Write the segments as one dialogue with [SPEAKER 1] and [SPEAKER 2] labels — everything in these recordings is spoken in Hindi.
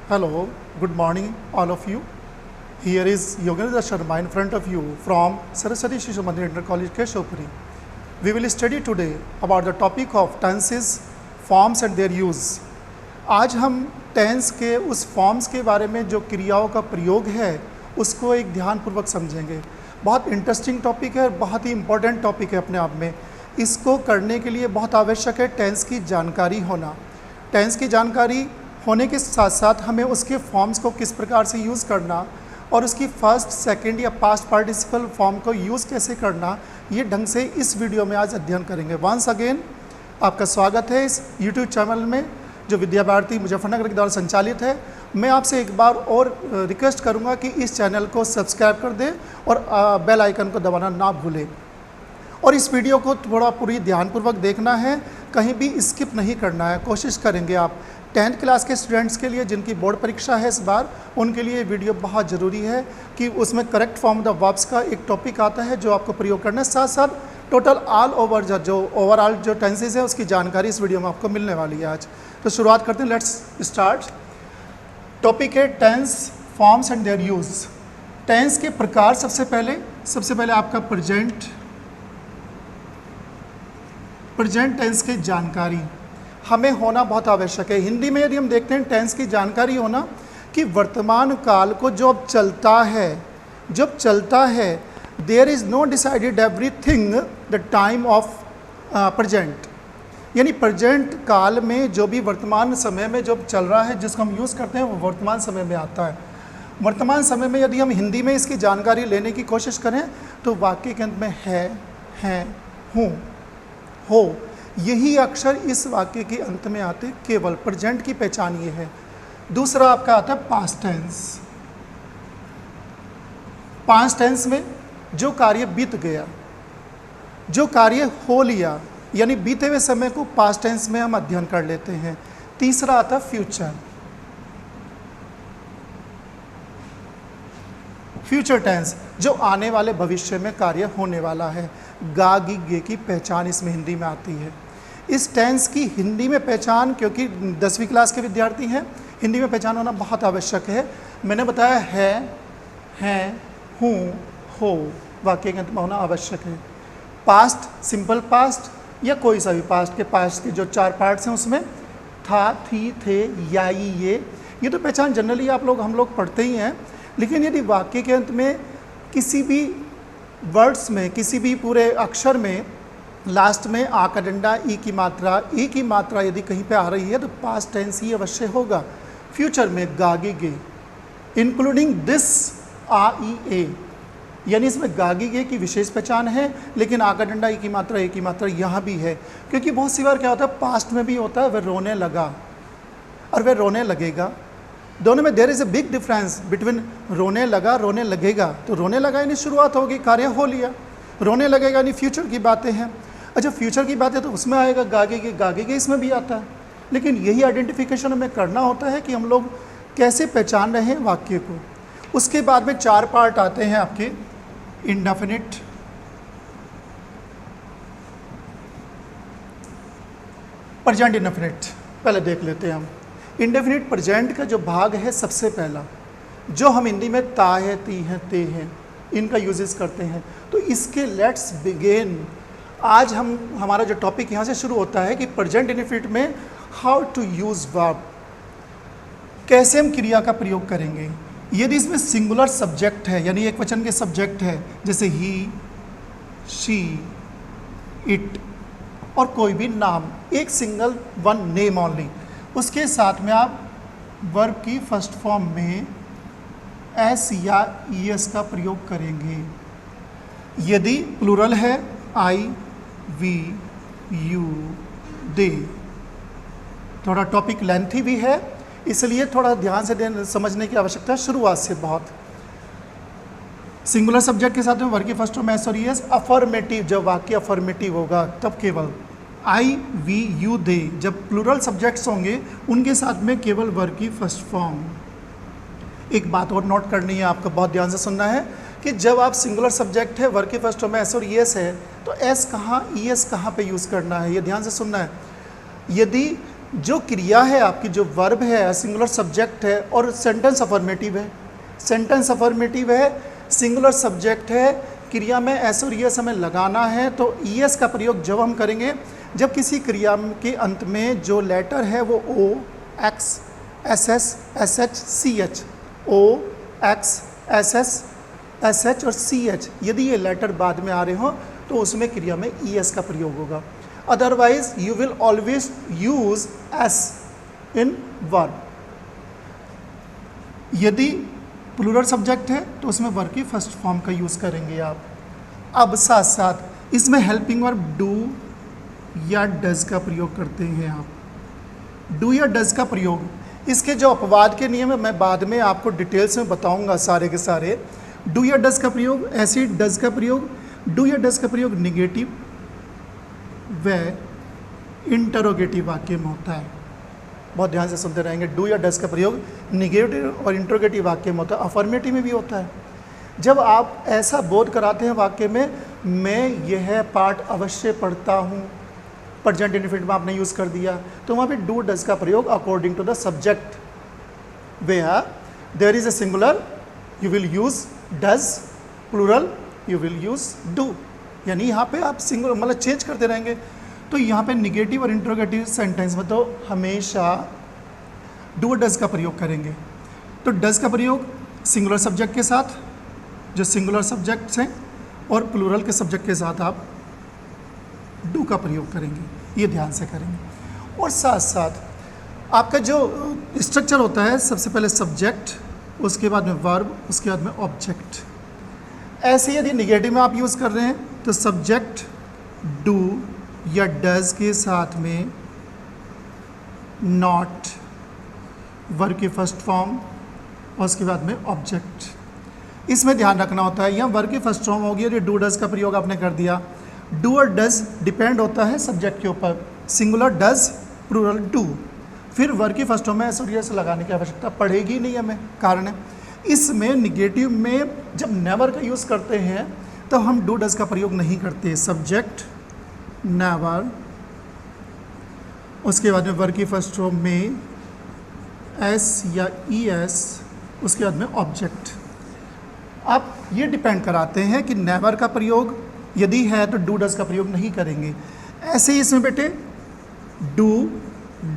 [SPEAKER 1] Hello, good morning all of you. Here is Yogendra Sharma in front of you from Saraswati Shishu Mandir Inter College Keshopuri. We will study today about the topic of tenses, forms and their use. आज हम टेंस के उस फॉर्म्स के बारे में जो क्रियाओं का प्रयोग है उसको एक ध्यानपूर्वक समझेंगे। बहुत इंटरेस्टिंग टॉपिक है और बहुत ही इम्पोर्टेंट टॉपिक है अपने आप में। इसको करने के लिए बहुत आवश्यक है टेंस की जानकारी होना। टेंस की जानकारी होने के साथ साथ हमें उसके फॉर्म्स को किस प्रकार से यूज़ करना और उसकी फर्स्ट, सेकंड या पास्ट पार्टिसिपल फॉर्म को यूज़ कैसे करना, ये ढंग से इस वीडियो में आज अध्ययन करेंगे। वंस अगेन आपका स्वागत है इस यूट्यूब चैनल में जो विद्या भारती मुजफ्फरनगर के द्वारा संचालित है। मैं आपसे एक बार और रिक्वेस्ट करूंगा कि इस चैनल को सब्सक्राइब कर दें और बेल आइकन को दबाना ना भूलें। और इस वीडियो को थोड़ा पूरी ध्यानपूर्वक देखना है, कहीं भी स्किप नहीं करना है। कोशिश करेंगे आप 10th क्लास के स्टूडेंट्स के लिए जिनकी बोर्ड परीक्षा है इस बार, उनके लिए वीडियो बहुत ज़रूरी है कि उसमें करेक्ट फॉर्म द वर्ब्स का एक टॉपिक आता है जो आपको प्रयोग करना है। साथ साथ टोटल ऑल ओवर जो ओवरऑल जो टेंसेज है उसकी जानकारी इस वीडियो में आपको मिलने वाली है आज। तो शुरुआत करते हैं, लेट्स स्टार्ट। टॉपिक है tense, forms and their use. Tense के प्रकार सबसे पहले आपका प्रेजेंट टेंस की जानकारी हमें होना बहुत आवश्यक है। हिंदी में यदि हम देखते हैं टेंस की जानकारी होना कि वर्तमान काल को जो अब चलता है there is no decided everything the time of present, यानी प्रेजेंट काल में जो भी वर्तमान समय में जो चल रहा है जिसको हम यूज़ करते हैं वो वर्तमान समय में आता है। वर्तमान समय में यदि हम हिंदी में इसकी जानकारी लेने की कोशिश करें तो वाक्य के अंत में है, हैं, हूँ, हो, यही अक्षर इस वाक्य के अंत में आते केवल। प्रेजेंट की पहचान ये है। दूसरा आपका आता है पास्ट टेंस। पास्ट टेंस में जो कार्य बीत गया, जो कार्य हो लिया, यानी बीते हुए समय को पास्ट टेंस में हम अध्ययन कर लेते हैं। तीसरा आता है फ्यूचर टेंस, जो आने वाले भविष्य में कार्य होने वाला है। गा गी गे की पहचान इसमें हिंदी में आती है। इस टेंस की हिंदी में पहचान, क्योंकि 10वीं क्लास के विद्यार्थी हैं, हिंदी में पहचान होना बहुत आवश्यक है। मैंने बताया है, हैं, हूँ, हो, वाक्य के अंत में होना आवश्यक है। पास्ट, सिंपल पास्ट या कोई सा भी पास्ट के जो 4 पार्ट्स हैं उसमें था, थी, थे, याई, ये तो पहचान जनरली हम लोग पढ़ते ही हैं। लेकिन यदि वाक्य के अंत में किसी भी वर्ड्स में, किसी भी पूरे अक्षर में लास्ट में आ का डंडा, ई की मात्रा यदि कहीं पे आ रही है तो पास्ट टेंस ही अवश्य होगा। फ्यूचर में गागी गे इंक्लूडिंग दिस आ ई ए, यानी इसमें गागी गे की विशेष पहचान है, लेकिन आ का डंडा, ई की मात्रा यहाँ भी है। क्योंकि बहुत सी बार क्या होता है, पास्ट में भी होता है वह रोने लगा और वह रोने लगेगा। दोनों में there is a big difference between रोने लगा, रोने लगेगा। तो रोने लगा यानी शुरुआत होगी, कार्य हो लिया। रोने लगेगा यानी फ्यूचर की बातें हैं। अच्छा, फ्यूचर की बातें तो उसमें आएगा गागे के इसमें भी आता है। लेकिन यही आइडेंटिफिकेशन हमें करना होता है कि हम लोग कैसे पहचान रहे हैं वाक्य को। उसके बाद में 4 पार्ट आते हैं आपके इंडेफिनिट, प्रेजेंट, इंडेफिनिट। पहले देख लेते हैं हम इंडेफिनिट प्रेजेंट का जो भाग है। सबसे पहला जो हम हिंदी में ता है, ती है, ते हैं, इनका यूजेस करते हैं। तो इसके लेट्स बिगिन। आज हमारा जो टॉपिक यहाँ से शुरू होता है कि प्रेजेंट इंडेफिनिट में हाउ टू यूज़ वर्ब, कैसे हम क्रिया का प्रयोग करेंगे। यदि इसमें सिंगुलर सब्जेक्ट है, यानी एक वचन के सब्जेक्ट है, जैसे ही, शी, इट और कोई भी नाम, एक सिंगल वन नेम ओनली, उसके साथ में आप वर्ब की फर्स्ट फॉर्म में एस या ईएस का प्रयोग करेंगे। यदि प्लूरल है आई, वी, यू, दे। थोड़ा टॉपिक लेंथी भी है, इसलिए थोड़ा ध्यान से समझने की आवश्यकता है शुरुआत से। बहुत सिंगुलर सब्जेक्ट के साथ में वर्ब की फर्स्ट फॉर्म एस और ईएस। अफर्मेटिव, जब वाक्य अफर्मेटिव होगा तब केवल आई, वी, यू, दे। जब प्लूरल सब्जेक्ट्स होंगे उनके साथ में केवल वर्ब की फर्स्ट फॉर्म। एक बात और नोट करनी है, आपको बहुत ध्यान से सुनना है कि जब आप सिंगुलर सब्जेक्ट है, वर्ब की फर्स्ट फॉर्म में एस और ईएस है, तो एस कहाँ, ईएस कहाँ पे यूज़ करना है, ये ध्यान से सुनना है। यदि जो क्रिया है आपकी, जो वर्ब है, सिंगुलर सब्जेक्ट है और सेंटेंस अफर्मेटिव है। सेंटेंस अफर्मेटिव है, सिंगुलर सब्जेक्ट है, क्रिया में एस और ईएस हमें लगाना है। तो ईएस का प्रयोग जब हम करेंगे जब किसी क्रिया के अंत में जो लेटर है वो O, X, S S, S H, C H, O, X, S S, S H और सी एच, यदि ये लेटर बाद में आ रहे हो तो उसमें क्रिया में ईएस का प्रयोग होगा। Otherwise you will always use S in verb. यदि प्लूरल सब्जेक्ट है तो उसमें वर्ब की फर्स्ट फॉर्म का यूज करेंगे आप। अब साथ साथ इसमें हेल्पिंग वर्ब डू या डज का प्रयोग करते हैं आप। डू या डज का प्रयोग, इसके जो अपवाद के नियम है मैं बाद में आपको डिटेल्स में बताऊंगा सारे के सारे। डू या डज का प्रयोग, ऐसे डज का प्रयोग, डू या डज का प्रयोग निगेटिव व इंटरोगेटिव वाक्य में होता है। बहुत ध्यान से सुनते रहेंगे। डू या डज का प्रयोग निगेटिव और इंटरोगेटिव वाक्य में होता है, अफर्मेटिव में भी होता है। जब आप ऐसा बोध कराते हैं वाक्य में, मैं यह पाठ अवश्य पढ़ता हूँ, प्रेजेंट इंडेफिनिट में आपने यूज़ कर दिया, तो वहाँ पे डू डज का प्रयोग according to the subject. Where there is a singular you will use does, plural you will use do. यानी यहाँ पे आप सिंगुलर मतलब चेंज करते रहेंगे। तो यहाँ पे निगेटिव और इंट्रोगेटिव सेंटेंस में तो हमेशा डू डज का प्रयोग करेंगे। तो डज का प्रयोग सिंगुलर सब्जेक्ट के साथ, जो सिंगुलर सब्जेक्ट्स हैं, और प्लूरल के सब्जेक्ट के साथ आप डू का प्रयोग करेंगे, ये ध्यान से करेंगे। और साथ साथ आपका जो स्ट्रक्चर होता है, सबसे पहले सब्जेक्ट, उसके बाद में वर्ब, उसके बाद में ऑब्जेक्ट। ऐसे यदि निगेटिव में आप यूज़ कर रहे हैं तो सब्जेक्ट डू या डज के साथ में नॉट, वर्ब की फर्स्ट फॉर्म, और उसके बाद में ऑब्जेक्ट। इसमें ध्यान रखना होता है, यहाँ वर्ब की फर्स्ट फॉर्म होगी और ये डू डज का प्रयोग आपने कर दिया। डू और डज डिपेंड होता है सब्जेक्ट के ऊपर, सिंगुलर डज, प्लूरल डू। फिर वर्ब की फर्स्ट फॉर्म में एस और एस लगाने की आवश्यकता पड़ेगी नहीं हमें। कारण है इसमें निगेटिव में जब नेवर का यूज़ करते हैं तो हम डू डज का प्रयोग नहीं करते। सब्जेक्ट नेवर, उसके बाद में वर्ब की फर्स्ट फॉर्म में एस या ई एस, उसके बाद में ऑब्जेक्ट। आप ये डिपेंड कराते हैं कि नेवर का प्रयोग यदि है तो डू डज का प्रयोग नहीं करेंगे। ऐसे ही इसमें बेटे डू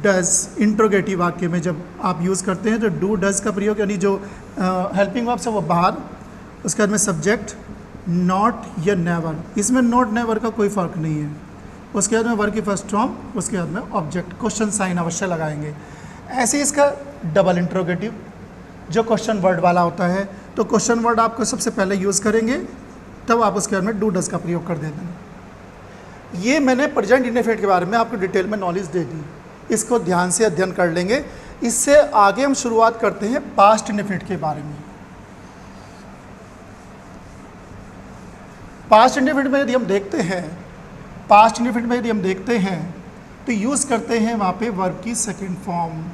[SPEAKER 1] डज इंट्रोगेटिव वाक्य में जब आप यूज़ करते हैं तो डू डज का प्रयोग, यानी जो हेल्पिंग वर्ब्स है वो बाहर, उसके बाद में सब्जेक्ट नॉट या नेवर, इसमें नॉट नेवर का कोई फ़र्क नहीं है। उसके बाद में वर्ब की फर्स्ट फॉर्म, उसके बाद में ऑब्जेक्ट, क्वेश्चन साइन अवश्य लगाएंगे। ऐसे ही इसका डबल इंट्रोगेटिव जो क्वेश्चन वर्ड वाला होता है, तो क्वेश्चन वर्ड आपको सबसे पहले यूज़ करेंगे, तब आप उसके बाद में डू डज का प्रयोग कर देते हैं। ये मैंने प्रेजेंट इंडेफिनिट के बारे में आपको डिटेल में नॉलेज दे दी, इसको ध्यान से अध्ययन कर लेंगे। इससे आगे हम शुरुआत करते हैं पास्ट इंडेफिनिट के बारे में। पास्ट इंडेफिनिट में यदि हम देखते हैं, पास्ट इंडेफिनिट में यदि हम देखते हैं तो यूज़ करते हैं वहाँ पे वर्ब की सेकेंड फॉर्म।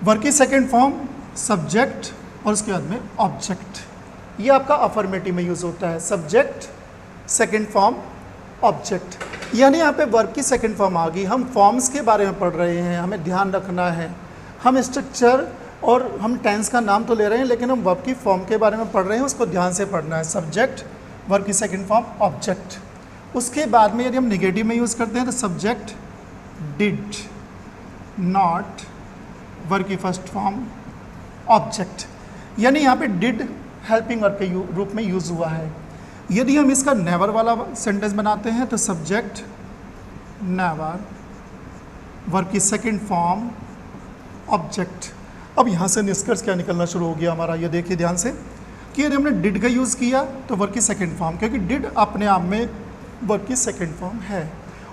[SPEAKER 1] वर्ब की सेकेंड फॉर्म सब्जेक्ट और उसके बाद में ऑब्जेक्ट। ये आपका अफर्मेटिव में यूज़ होता है, सब्जेक्ट सेकेंड फॉर्म ऑब्जेक्ट। यानी यहाँ पे वर्ब की सेकेंड फॉर्म आ गई। हम फॉर्म्स के बारे में पढ़ रहे हैं, हमें ध्यान रखना है। हम स्ट्रक्चर और हम टेंस का नाम तो ले रहे हैं, लेकिन हम वर्ब की फॉर्म के बारे में पढ़ रहे हैं, उसको ध्यान से पढ़ना है। सब्जेक्ट, वर्ब की सेकेंड फॉर्म ऑब्जेक्ट। उसके बाद में यदि हम निगेटिव में यूज़ करते हैं तो सब्जेक्ट डिड, नॉट, वर्ब की फर्स्ट फॉर्म ऑब्जेक्ट। यानी यहाँ पे डिड हेल्पिंग वर्ब के रूप में यूज़ हुआ है। यदि हम इसका नेवर वाला सेंटेंस बनाते हैं तो सब्जेक्ट नेवर, वर्ब की सेकेंड फॉर्म ऑब्जेक्ट। अब यहाँ से निष्कर्ष क्या निकलना शुरू हो गया हमारा, ये देखिए ध्यान से कि यदि हमने डिड का यूज़ किया तो वर्ब की सेकेंड फॉर्म, क्योंकि डिड अपने आप में वर्ब की सेकेंड फॉर्म है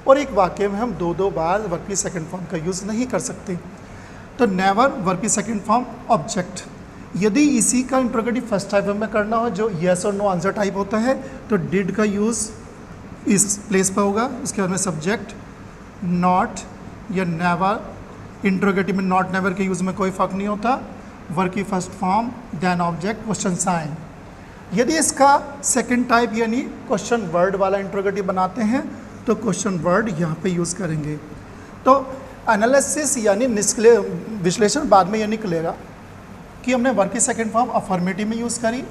[SPEAKER 1] और एक वाक्य में हम दो बार वर्ब की सेकेंड फॉर्म का यूज़ नहीं कर सकते। तो नेवर, वर्ब की सेकेंड फॉर्म ऑब्जेक्ट। यदि इसी का इंट्रोगेटिव फर्स्ट टाइप में करना हो, जो येस और नो आंसर टाइप होता है, तो डिड का यूज़ इस प्लेस पर होगा। उसके बाद में सब्जेक्ट नॉट या नेवर, इंट्रोगेटिव में नॉट नेवर के यूज़ में कोई फ़र्क नहीं होता। वर्ब की first form then object, question sign. यदि इसका सेकंड टाइप यानी क्वेश्चन वर्ड वाला इंट्रोगेटिव बनाते हैं तो क्वेश्चन वर्ड यहाँ पे यूज़ करेंगे। तो एनालिसिस यानी निष्क्रिय विश्लेषण बाद में ये निकलेगा कि हमने वर्ब की सेकंड फॉर्म अफर्मेटिव में यूज़ करी,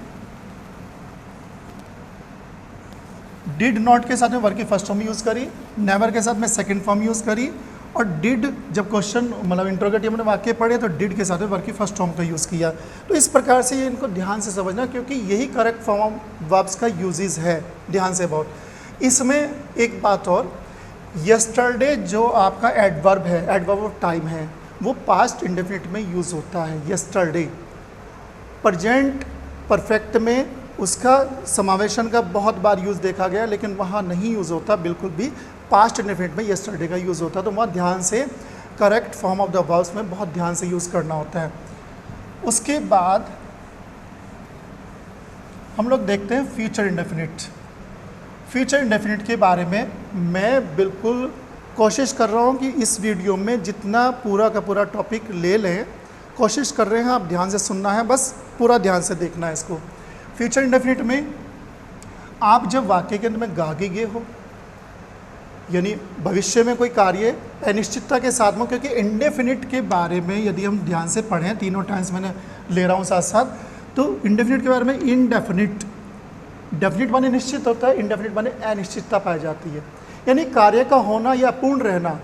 [SPEAKER 1] डिड नॉट के साथ में वर्ब की फर्स्ट फॉर्म यूज़ करी, नेवर के साथ में सेकंड फॉर्म यूज़ करी, और डिड जब क्वेश्चन मतलब इंट्रोगेटिव में वाक्य पढ़े तो डिड के साथ में वर्ब की फर्स्ट फॉर्म का यूज़ किया। तो इस प्रकार से ये इनको ध्यान से समझना, क्योंकि यही करेक्ट फॉर्म वर्ब्स का यूजेस है, ध्यान से बहुत। इसमें एक बात और, यस्टरडे जो आपका एडवर्ब है, एडवर्ब ऑफ टाइम है, वो पास्ट इंडेफिनिट में यूज़ होता है यस्टरडे। प्रेजेंट परफेक्ट में उसका समावेशन का बहुत बार यूज़ देखा गया, लेकिन वहाँ नहीं यूज़ होता बिल्कुल भी, पास्ट इंडेफिनिट में यस्टरडे का यूज़ होता है। तो वहाँ ध्यान से correct form of the verbs में बहुत ध्यान से यूज़ करना होता है। उसके बाद हम लोग देखते हैं फ्यूचर इंडेफिनिट। फ्यूचर इंडेफिनिट के बारे में मैं बिल्कुल कोशिश कर रहा हूँ कि इस वीडियो में जितना पूरा का पूरा टॉपिक ले लें, कोशिश कर रहे हैं, आप ध्यान से सुनना है, बस पूरा ध्यान से देखना है इसको। फ्यूचर इंडेफिनिट में आप जब वाक्य के अंत में गागे गए हो, यानी भविष्य में कोई कार्य अनिश्चितता के साथ में, क्योंकि इंडेफिनिट के बारे में यदि हम ध्यान से पढ़ें, तीनों टाइम्स मैंने ले रहा हूँ साथ साथ, तो इंडेफिनिट के बारे में इनडेफिनिट, डेफिनिट माने निश्चित होता है, इनडेफिनिट माने अनिश्चितता पाई जाती है, यानी कार्य का होना या पूर्ण रहना।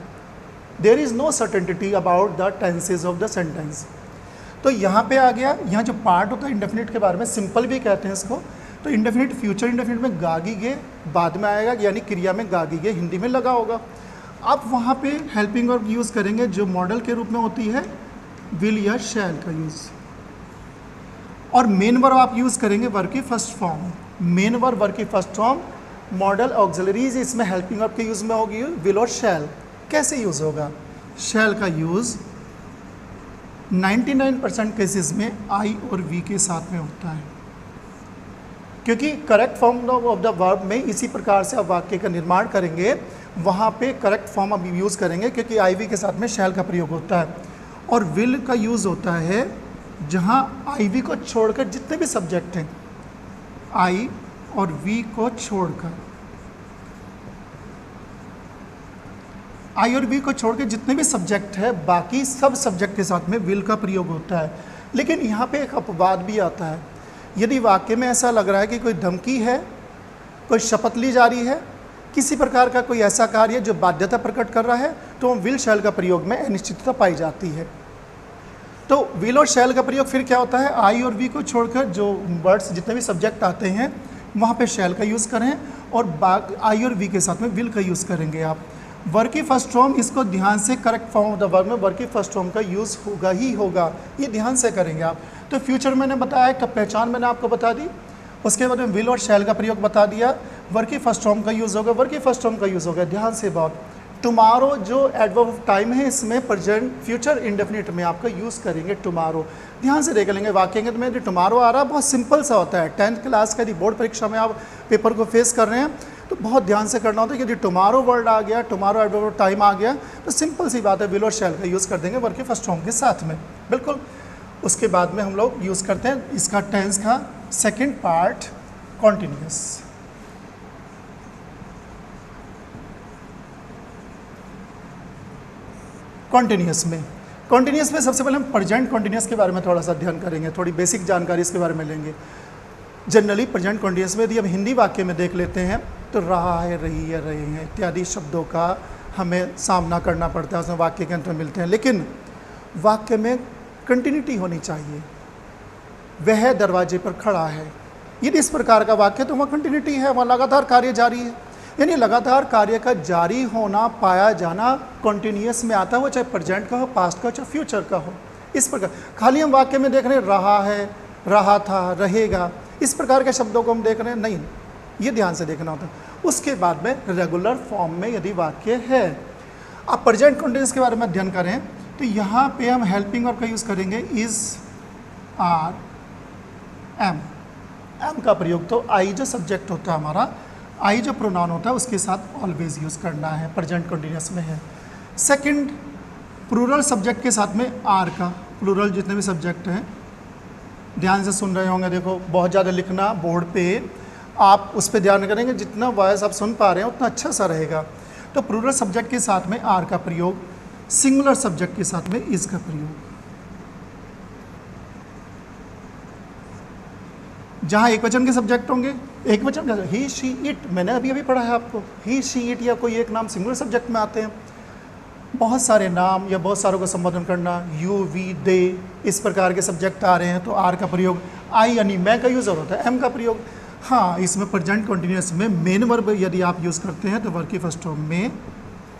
[SPEAKER 1] There is no certainty about the tenses of the sentence. तो यहाँ पे आ गया, यहाँ जो पार्ट होता है इंडेफिनिट के बारे में, सिंपल भी कहते हैं इसको। तो इंडेफिनिट, फ्यूचर इंडेफिनिट में गागी गे बाद में आएगा, यानी क्रिया में गागी गे हिंदी में लगा होगा। आप वहाँ पे हेल्पिंग वर्ब यूज़ करेंगे जो मॉडल के रूप में होती है विल या शैल का यूज़, और मेन वर्ब आप यूज़ करेंगे वर्ब की फर्स्ट फॉर्म। मेन वर्ब की फर्स्ट फॉर्म, मॉडल ऑक्सिलरीज इसमें हेल्पिंग वर्ब के यूज़ में होगी विल और शैल। कैसे यूज़ होगा? शैल का यूज़ 99% केसेस में आई और वी के साथ में होता है, क्योंकि correct form of the verb में इसी प्रकार से आप वाक्य का निर्माण करेंगे, वहाँ पे करेक्ट फॉर्म आप यूज़ करेंगे, क्योंकि आई वी के साथ में शैल का प्रयोग होता है। और विल का यूज़ होता है जहाँ आई वी को छोड़कर जितने भी सब्जेक्ट हैं, आई और वी को छोड़कर, आई और वी को छोड़कर जितने भी सब्जेक्ट है, बाकी सब सब्जेक्ट के साथ में विल का प्रयोग होता है। लेकिन यहाँ पे एक अपवाद भी आता है, यदि वाक्य में ऐसा लग रहा है कि कोई धमकी है, कोई शपथ ली जा रही है, किसी प्रकार का कोई ऐसा कार्य जो बाध्यता प्रकट कर रहा है, तो विल शैल का प्रयोग में अनिश्चितता पाई जाती है। तो विल और शैल का प्रयोग फिर क्या होता है, आई और वी को छोड़कर जो वर्ड्स जितने भी सब्जेक्ट आते हैं वहाँ पे शैल का यूज़ करें, और आई और वी के साथ में विल का यूज़ करेंगे आप। वर्ब की फर्स्ट फॉर्म, इसको ध्यान से, correct form of the verb में वर्ब की फर्स्ट फॉर्म का यूज़ होगा ही होगा, ये ध्यान से करेंगे आप। तो फ्यूचर मैंने बताया, एक पहचान मैंने आपको बता दी, उसके बाद में विल और शैल का प्रयोग बता दिया, वर्ब की फर्स्ट फॉर्म का यूज़ होगा, वर्ब की फर्स्ट फॉर्म का यूज़ होगा, ध्यान से बहुत। टुमारो जो एडवर्ब ऑफ टाइम है, इसमें प्रेजेंट फ्यूचर इंडेफिनिट में आपका यूज़ करेंगे टुमारो। ध्यान से देख लेंगे वाक्य में यदि टुमारो आ रहा है, बहुत सिंपल सा होता है। 10th क्लास का यदि बोर्ड परीक्षा में आप पेपर को फेस कर रहे हैं तो बहुत ध्यान से करना होता है कि यदि टुमारो वर्ड आ गया, टुमारो एडवर्ब ऑफ टाइम आ गया, तो सिंपल सी बात है, विल और शैल का यूज़ कर देंगे वर्ब के फर्स्ट फॉर्म के साथ में, बिल्कुल। उसके बाद में हम लोग यूज़ करते हैं इसका टेंस का सेकेंड पार्ट, कॉन्टिन्यूस। कॉन्टिन्यूस में सबसे पहले हम प्रेजेंट कॉन्टिन्यूस के बारे में थोड़ा सा ध्यान करेंगे, थोड़ी बेसिक जानकारी इसके बारे में लेंगे। जनरली प्रेजेंट कॉन्टिन्यूस में यदि हम हिंदी वाक्य में देख लेते हैं तो रहा है, रही है, रहे हैं इत्यादि शब्दों का हमें सामना करना पड़ता है, उसमें वाक्य के अंत में मिलते हैं। लेकिन वाक्य में कंटिन्यूटी होनी चाहिए। वह दरवाजे पर खड़ा है, यदि इस प्रकार का वाक्य तो वहाँ कंटिन्यूटी है, वहाँ लगातार कार्य जारी है, यानी लगातार कार्य का जारी होना, पाया जाना कॉन्टिन्यूस में आता है, वो चाहे प्रेजेंट का हो, पास्ट का हो, चाहे फ्यूचर का हो। इस प्रकार खाली हम वाक्य में देख रहे हैं रहा है, रहा था, रहेगा, इस प्रकार के शब्दों को हम देख रहे हैं, नहीं, ये ध्यान से देखना होता है। उसके बाद में रेगुलर फॉर्म में यदि वाक्य है, आप प्रेजेंट कॉन्टिन्यूस के बारे में अध्ययन करें तो यहाँ पे हम हेल्पिंग वर्ब का यूज़ करेंगे इज़, आर, एम। एम का प्रयोग तो आई जो सब्जेक्ट होता है हमारा, आई जो प्रोनाउन होता है उसके साथ ऑलवेज यूज़ करना है, प्रेजेंट कॉन्टिन्यूस में है। सेकंड, प्लूरल सब्जेक्ट के साथ में आर का, प्लूरल जितने भी सब्जेक्ट हैं, ध्यान से सुन रहे होंगे, देखो बहुत ज़्यादा लिखना बोर्ड पे, आप उस पर ध्यान करेंगे, जितना वॉइस आप सुन पा रहे हैं उतना अच्छा सा रहेगा। तो प्लूरल सब्जेक्ट के साथ में आर का प्रयोग, सिंगुलर सब्जेक्ट के साथ में इज का प्रयोग। जहां एक वचन के सब्जेक्ट होंगे, एक वचन का ही शी इट, मैंने अभी अभी पढ़ा है आपको, ही शी इट या कोई एक नाम सिंगुलर सब्जेक्ट में आते हैं। बहुत सारे नाम या बहुत सारों का संबोधन करना, यू वी दे, इस प्रकार के सब्जेक्ट आ रहे हैं तो आर का प्रयोग, आई यानी मैं का यूज़ होता है, एम का प्रयोग। हाँ, इसमें प्रेजेंट कंटिन्यूअस में मेन वर्ब यदि आप यूज़ करते हैं तो वर्ब की फर्स्ट फॉर्म में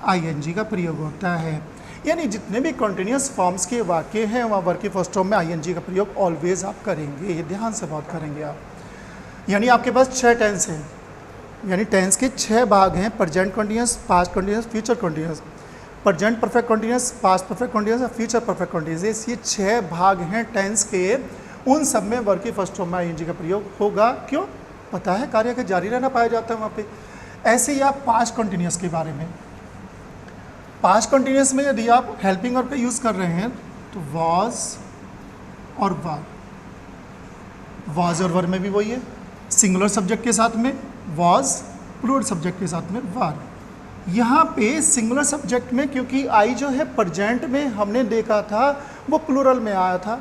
[SPEAKER 1] आईएनजी का प्रयोग होता है। यानी जितने भी कंटिन्यूअस फॉर्म्स के वाक्य हैं वहाँ वर्ब की फर्स्ट फॉर्म में आईएनजी का प्रयोग ऑलवेज आप करेंगे, ये ध्यान से बात करेंगे आप। यानी आपके पास 6 टेंस हैं, यानी टेंस के 6 भाग हैं, present continuous, past continuous, future continuous, present perfect continuous, past perfect continuous और फ्यूचर परफेक्ट कंटिन्यूअस। ये 6 भाग हैं टेंस के, उन सब में वर्ब की फर्स्ट फॉर्म में आईएनजी का प्रयोग होगा। क्यों? पता है, कार्य का जारी रहना पाया जाता है वहाँ पे। ऐसे ही आप पास्ट कंटिन्यूअस के बारे में, पास्ट कंटिन्यूअस में यदि आप हेल्पिंग वर्ब का यूज़ कर रहे हैं तो वॉज और वर, वॉज और वर में भी वही है, सिंगुलर सब्जेक्ट के साथ में वॉज, प्लूरल सब्जेक्ट के साथ में वर। यहाँ पे सिंगुलर सब्जेक्ट में क्योंकि आई जो है प्रेजेंट में हमने देखा था वो प्लूरल में आया था,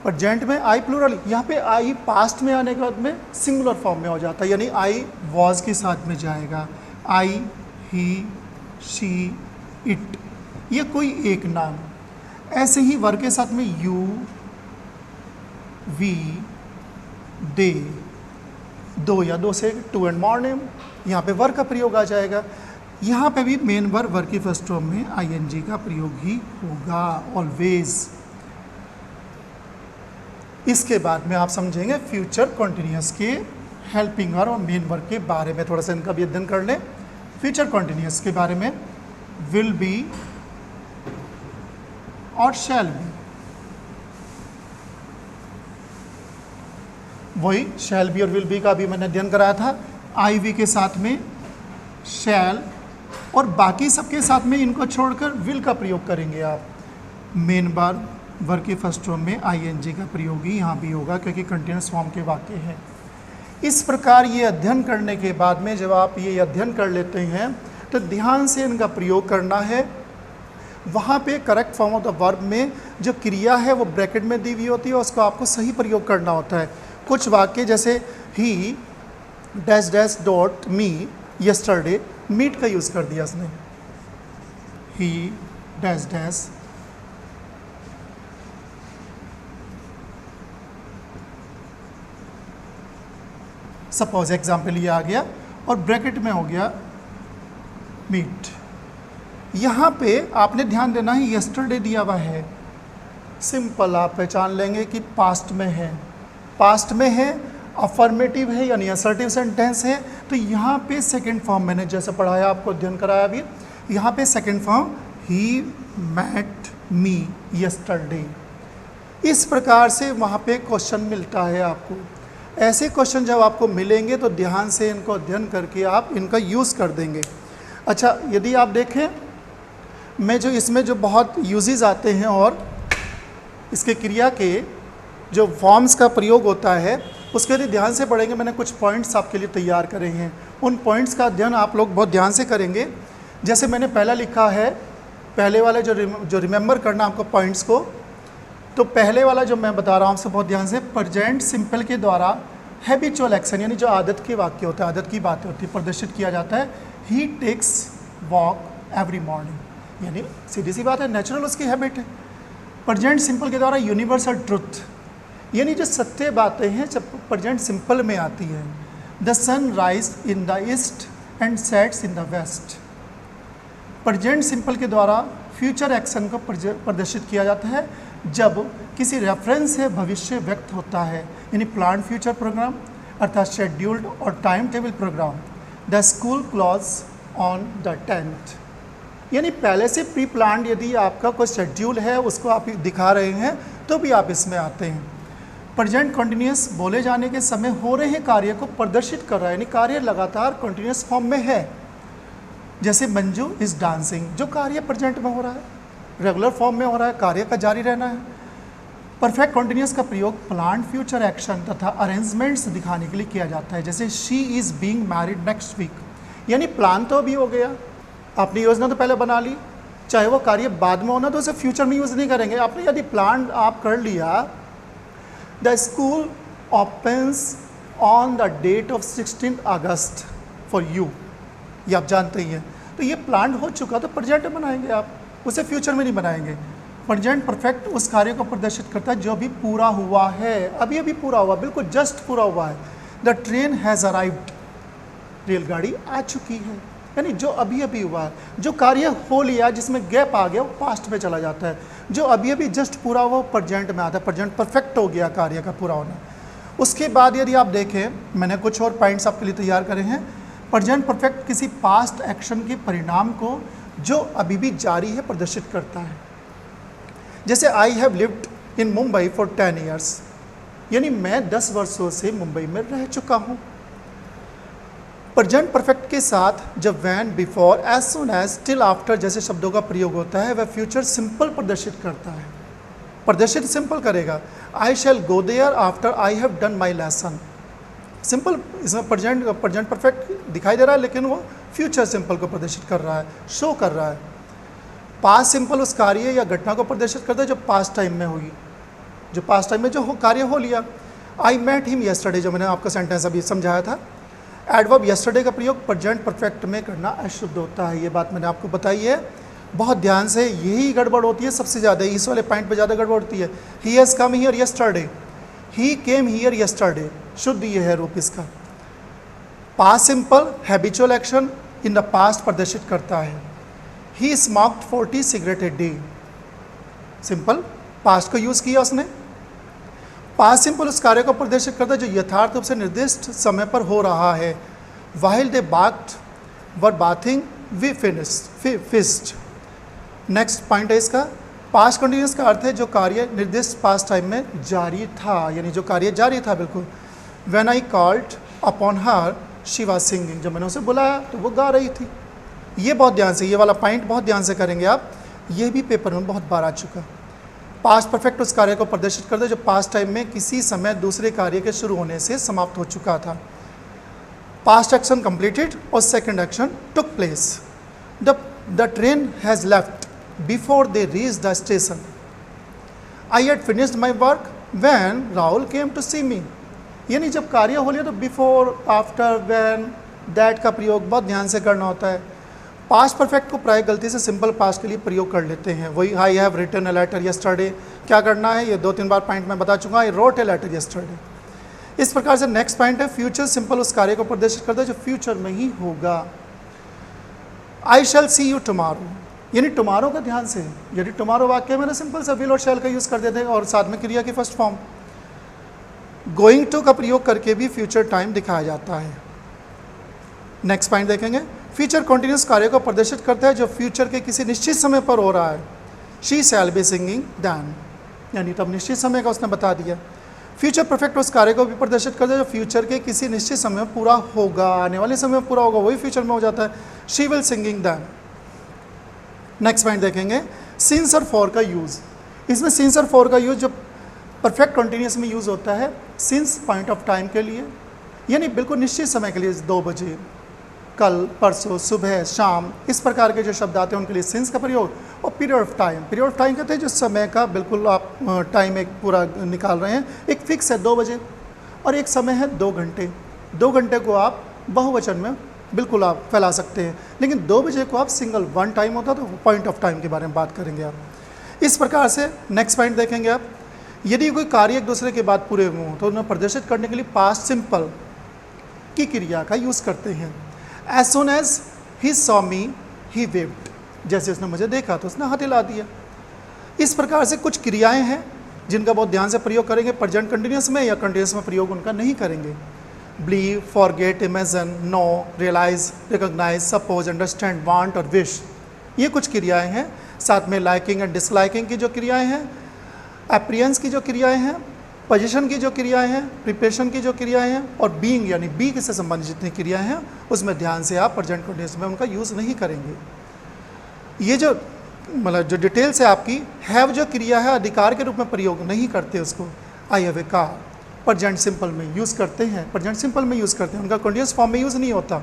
[SPEAKER 1] प्रेजेंट में आई प्लूरल, यहाँ पे आई पास्ट में आने के बाद में सिंगुलर फॉर्म में हो जाता है, यानी आई वॉज के साथ में जाएगा। आई, ही, शी, इट, ये कोई एक नाम। ऐसे ही वर्ब के साथ में यू, वी, दे, दो या दो से टू एंड मोर नेम, यहाँ पे वर्ब का प्रयोग आ जाएगा। यहाँ पे भी मेन वर्ब की फर्स्ट फॉर्म में आईएनजी का प्रयोग ही होगा ऑलवेज। इसके बाद में आप समझेंगे फ्यूचर कंटिन्यूअस के हेल्पिंग वर्ब और मेन वर्ब के बारे में, थोड़ा सा इनका भी अध्ययन कर लें। फ्यूचर कंटिन्यूअस के बारे में विल बी और शैल बी, वही शैल बी और विल बी का भी मैंने अध्ययन कराया था। आई वी के साथ में शैल और बाकी सबके साथ में इनको छोड़कर विल का प्रयोग करेंगे आप। मेन वर्ब की फर्स्ट फॉर्म में आईएनजी का प्रयोग ही यहाँ भी होगा क्योंकि कंटिन्यूअस फॉर्म के वाक्य हैं। इस प्रकार ये अध्ययन करने के बाद में जब आप ये अध्ययन कर लेते हैं तो ध्यान से इनका प्रयोग करना है। वहाँ पे correct form of the verb में जो क्रिया है वो ब्रैकेट में दी हुई होती है, उसको आपको सही प्रयोग करना होता है। कुछ वाक्य जैसे he dash dash dot me yesterday, meet का यूज़ कर दिया उसने, he dash dash suppose example ये आ गया और ब्रैकेट में हो गया मीट। यहाँ पे आपने ध्यान देना है यस्टरडे दिया हुआ है, सिंपल आप पहचान लेंगे कि पास्ट में है, पास्ट में है, अफर्मेटिव है यानी असर्टिव सेंटेंस है। तो यहाँ पे सेकंड फॉर्म मैंने जैसे पढ़ाया आपको अध्ययन कराया अभी, यहाँ पे सेकंड फॉर्म ही मैट मी यस्टरडे। इस प्रकार से वहाँ पे क्वेश्चन मिलता है आपको। ऐसे क्वेश्चन जब आपको मिलेंगे तो ध्यान से इनको अध्ययन करके आप इनका यूज़ कर देंगे। अच्छा, यदि आप देखें मैं जो इसमें जो बहुत यूजेस आते हैं और इसके क्रिया के जो फॉर्म्स का प्रयोग होता है उसके लिए ध्यान से पढ़ेंगे। मैंने कुछ पॉइंट्स आपके लिए तैयार करे हैं, उन पॉइंट्स का अध्ययन आप लोग बहुत ध्यान से करेंगे। जैसे मैंने पहला लिखा है, पहले वाले जो रिमेंबर करना आपको पॉइंट्स को, तो पहले वाला जो मैं बता रहा हूँ आपसे बहुत ध्यान से, प्रेजेंट सिंपल के द्वारा हैबिचुअल एक्शन यानी जो आदत के वाक्य होता है, आदत की बातें होती है, प्रदर्शित किया जाता है। ही टेक्स वॉक एवरी मॉर्निंग, यानी सीधी सी बात है, नेचुरल उसकी हैबिट है। प्रेजेंट सिंपल के द्वारा यूनिवर्सल ट्रुथ, यानी जो सत्य बातें हैं जब प्रेजेंट सिंपल में आती है। The sun rise in the east and sets in the west. Present simple के द्वारा फ्यूचर एक्शन को प्रदर्शित किया जाता है जब किसी रेफरेंस से भविष्य व्यक्त होता है, यानी प्लान फ्यूचर प्रोग्राम अर्थात शेड्यूल्ड और time table programme. The school close on the 10th, यानी पहले से प्री प्लान यदि आपका कोई शेड्यूल है उसको आप दिखा रहे हैं तो भी आप इसमें आते हैं। प्रेजेंट कंटिन्यूअस बोले जाने के समय हो रहे कार्य को प्रदर्शित कर रहा है, यानी कार्य लगातार कंटिन्यूअस फॉर्म में है। जैसे मंजू इज डांसिंग, जो कार्य प्रेजेंट में हो रहा है, रेगुलर फॉर्म में हो रहा है, कार्य का जारी रहना है। परफेक्ट कंटिन्यूअस का प्रयोग प्लान फ्यूचर एक्शन तथा अरेंजमेंट्स दिखाने के लिए किया जाता है। जैसे she is being married next week, यानी प्लान तो अभी हो गया, आपने योजना तो पहले बना ली, चाहे वो कार्य बाद में होना तो उसे फ्यूचर में यूज़ नहीं करेंगे। आपने यदि प्लान आप कर लिया, the school opens on the date of 16 August for you, ये आप जानते ही हैं, तो ये प्लान हो चुका तो प्रेजेंट में बनाएंगे आप, उसे फ्यूचर में नहीं बनाएंगे। प्रेजेंट परफेक्ट उस कार्य को प्रदर्शित करता है जो अभी पूरा हुआ है, अभी अभी पूरा हुआ, बिल्कुल जस्ट पूरा हुआ है। द ट्रेन हैज़ अराइव्ड, रेलगाड़ी आ चुकी है, यानी जो अभी अभी हुआ है। जो कार्य हो लिया जिसमें गैप आ गया वो पास्ट में चला जाता है, जो अभी अभी जस्ट पूरा हुआ वो प्रेजेंट में आता है, प्रेजेंट परफेक्ट हो गया कार्य का पूरा होना। उसके बाद यदि आप देखें, मैंने कुछ और पॉइंट्स आपके लिए तैयार करे हैं। प्रेजेंट परफेक्ट किसी पास्ट एक्शन के परिणाम को जो अभी भी जारी है प्रदर्शित करता है। जैसे I have lived in Mumbai for 10 years, यानी मैं 10 वर्षों से मुंबई में रह चुका हूँ। प्रेजेंट परफेक्ट के साथ जब when, before, as soon as, till, after जैसे शब्दों का प्रयोग होता है वह फ्यूचर सिंपल प्रदर्शित करता है, प्रदर्शित सिंपल करेगा। I shall go there after I have done my lesson, simple, इसमें प्रेजेंट परफेक्ट दिखाई दे रहा है लेकिन वो फ्यूचर सिंपल को प्रदर्शित कर रहा है, शो कर रहा है। पास्ट सिंपल उस कार्य या घटना को प्रदर्शित करता है जो पास्ट टाइम में हुई, जो पास्ट टाइम में जो कार्य हो लिया। आई मेट हिम यस्टरडे, जो मैंने आपका सेंटेंस अभी समझाया था। एडवर्ब यस्टरडे का प्रयोग प्रेजेंट परफेक्ट में करना अशुद्ध होता है, ये बात मैंने आपको बताई है। बहुत ध्यान से, यही गड़बड़ होती है सबसे ज़्यादा, इस वाले पॉइंट पे ज़्यादा गड़बड़ होती है। He has come here yesterday, he came here yesterday, शुद्ध ये है रूप इसका। Past simple habitual action in the past प्रदर्शित करता है। He smoked 40 cigarette a day, simple past को यूज़ किया उसने। पास्ट सिंपल उस कार्य को प्रदर्शित करता है जो यथार्थ रूप से निर्दिष्ट समय पर हो रहा है। While they backed were bathing we fished. Next point है इसका, पास्ट कंटिन्यूस का अर्थ है जो कार्य निर्दिष्ट पास्ट टाइम में जारी था, यानी जो कार्य जारी था बिल्कुल। When I called upon her she was singing, जब मैंने उसे बुलाया तो वो गा रही थी। ये बहुत ध्यान से, ये वाला पॉइंट बहुत ध्यान से करेंगे आप, ये भी पेपर में बहुत बार आ चुका। पास्ट परफेक्ट उस कार्य को प्रदर्शित करता है जो पास्ट टाइम में किसी समय दूसरे कार्य के शुरू होने से समाप्त हो चुका था। पास्ट एक्शन कंप्लीटेड और second action took place. The train has left before they reach the station. I had finished my work when Rahul came to see me, यानी जब कार्य हो लिया तो बिफोर, आफ्टर, व्हेन, दैट का प्रयोग बहुत ध्यान से करना होता है। पास्ट परफेक्ट को प्राय गलती से सिंपल पास्ट के लिए प्रयोग कर लेते हैं। वही I have written a letter yesterday, क्या करना है ये 2-3 बार पॉइंट में बता चुका, I wrote a letter yesterday. इस प्रकार से नेक्स्ट पॉइंट है, फ्यूचर सिंपल उस कार्य को प्रदर्शित करता है जो फ्यूचर में ही होगा। आई शैल सी यू टुमारो, यानी टुमारो का ध्यान से, यदि टुमारो वाक्य में ना सिंपल सा विल और शैल का यूज़ कर देते हैं और साथ में क्रिया की फर्स्ट फॉर्म। गोइंग टू का प्रयोग करके भी फ्यूचर टाइम दिखाया जाता है। नेक्स्ट पॉइंट देखेंगे, फ्यूचर कॉन्टिन्यूस कार्य को प्रदर्शित करता है जो फ्यूचर के किसी निश्चित समय पर हो रहा है। She shall be singing then, यानी तब निश्चित समय का उसने बता दिया। फ्यूचर परफेक्ट उस कार्य को भी प्रदर्शित करता है जो फ्यूचर के किसी निश्चित समय में पूरा होगा, आने वाले समय में पूरा होगा, वही फ्यूचर में हो जाता है। She will singing then. Next point देखेंगे, सिंस और फॉर का यूज़। इसमें सिंस और फॉर का यूज़ जो परफेक्ट कॉन्टिन्यूस में यूज़ होता है सिंस पॉइंट ऑफ टाइम के लिए, यानी बिल्कुल निश्चित समय के लिए, 2 बजे, कल, परसों, सुबह, शाम, इस प्रकार के जो शब्द आते हैं उनके लिए सिंस का प्रयोग। और period of time, period of time कहते हैं जो समय का बिल्कुल आप टाइम एक पूरा निकाल रहे हैं, एक फिक्स है 2 बजे, और एक समय है 2 घंटे। 2 घंटे को आप बहुवचन में बिल्कुल आप फैला सकते हैं, लेकिन 2 बजे को आप सिंगल 1 टाइम होता तो पॉइंट ऑफ टाइम के बारे में बात करेंगे आप। इस प्रकार से नेक्स्ट पॉइंट देखेंगे आप, यदि कोई कार्य एक दूसरे के बाद पूरे हों तो उन्हें प्रदर्शित करने के लिए पास्ट सिंपल की क्रिया का यूज़ करते हैं। As soon as he saw me, he waved, जैसे उसने मुझे देखा तो उसने हाथ हिला दिया। इस प्रकार से कुछ क्रियाएं हैं जिनका बहुत ध्यान से प्रयोग करेंगे, प्रेजेंट कंटिन्यूस में या कंटिन्यूस में प्रयोग उनका नहीं करेंगे। Believe, forget, imagine, know, realise, recognise, suppose, understand, want और विश, ये कुछ क्रियाएं हैं। साथ में लाइकिंग एंड डिसलाइकिंग की जो क्रियाएं हैं, अप्रियंस की जो क्रियाएं हैं, पोजीशन की जो क्रियाएं हैं, प्रिपरेशन की जो क्रियाएं हैं, और बीइंग यानी बी से संबंधित जितनी क्रियाएं हैं उसमें ध्यान से आप प्रेजेंट कंटिन्यूस में उनका यूज़ नहीं करेंगे। ये जो मतलब जो डिटेल्स है आपकी, हैव जो क्रिया है अधिकार के रूप में प्रयोग नहीं करते उसको। I have a car present simple में यूज़ करते हैं, प्रेजेंट सिंपल में यूज़ करते हैं, उनका कंटिन्यूस फॉर्म में यूज़ नहीं होता।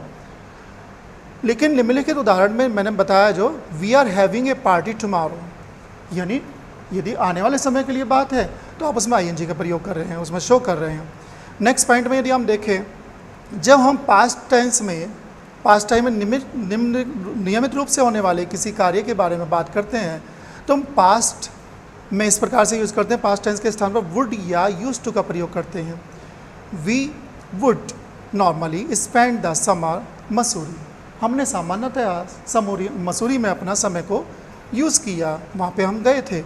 [SPEAKER 1] लेकिन निम्नलिखित उदाहरण में मैंने बताया जो we are having a party tomorrow, यानी यदि आने वाले समय के लिए बात है तो आप उसमें आईएनजी का प्रयोग कर रहे हैं, उसमें शो कर रहे हैं। नेक्स्ट पॉइंट में यदि हम देखें, जब हम पास्ट टाइम में नियमित रूप से होने वाले किसी कार्य के बारे में बात करते हैं तो हम पास्ट में इस प्रकार से यूज़ करते हैं, पास्ट टेंस के स्थान पर वुड या यूज टू का प्रयोग करते हैं। We would normally spend the summer Mussoorie, हमने सामान्यतः मसूरी में अपना समय को यूज़ किया, वहाँ पे हम गए थे।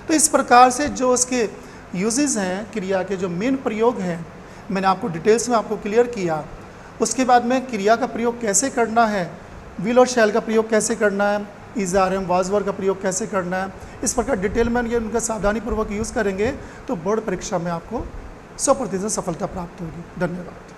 [SPEAKER 1] तो इस प्रकार से जो उसके यूजेस हैं, क्रिया के जो मेन प्रयोग हैं, मैंने आपको डिटेल्स में आपको क्लियर किया। उसके बाद में क्रिया का प्रयोग कैसे करना है, विल और शैल का प्रयोग कैसे करना है, is are am was were का प्रयोग कैसे करना है, इस प्रकार डिटेल में ये उनका सावधानीपूर्वक यूज़ करेंगे तो बोर्ड परीक्षा में आपको 100% सफलता प्राप्त होगी। धन्यवाद।